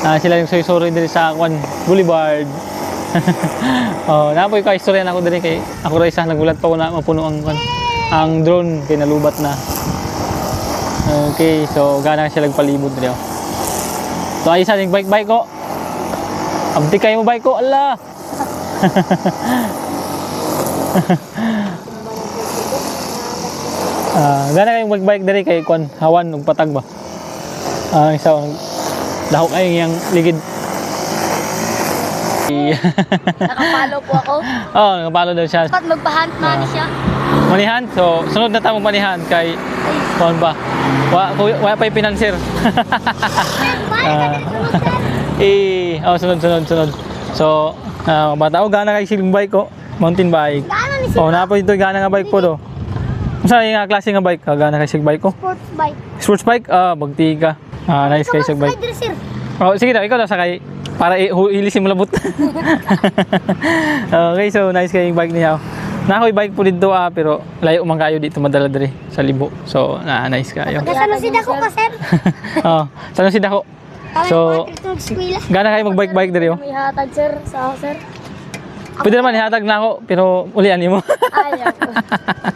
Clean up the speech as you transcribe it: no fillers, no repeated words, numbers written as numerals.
Sila yung soy-sorry diri sa Kwan Boulevard. Oh, napoy ka istorya na ako diri kay ako ra isa nagulat pa ko na mapuno ang drone kay nalubat na. Okay, so gana sila nagpalibot diri. So ay isa ning bike ko. Abdi kay mo bike ko, ala. Gana kayong bike diri kay Kwan hawan ug patag ba. Isa dahok ay yang ligid. Nakapalo po ako. Oo, nakapalo daw siya. Dapat magpa-hunt man siya. Manihan, so sunod na tayo manihan kay kuan ba? Wa pa pinanser. Sunod. So, bata gana kay siling bike ko, mountain bike. Oh, napo ito gana nga bike ko do. Unsa yung klase nga bike? Gana kay sig bike ko? Sports bike. Sports bike? Bagti ka. Nice kay sig bike. Oh, sige daw, ikaw daw sakay para ilisin mo labot. Okay, so nice kay bike niya. Nakoy bike po dito pero layo man kayo dito madala diri sa Libo. So, nice kayo. Kasalusid ako ka, sir. Oh, salusid ako. So, gana kayo mag-bike diri oh. May hatag, sir, sa ako, sir. Pwede naman ihatag na ako pero ulian mo. Ayaw.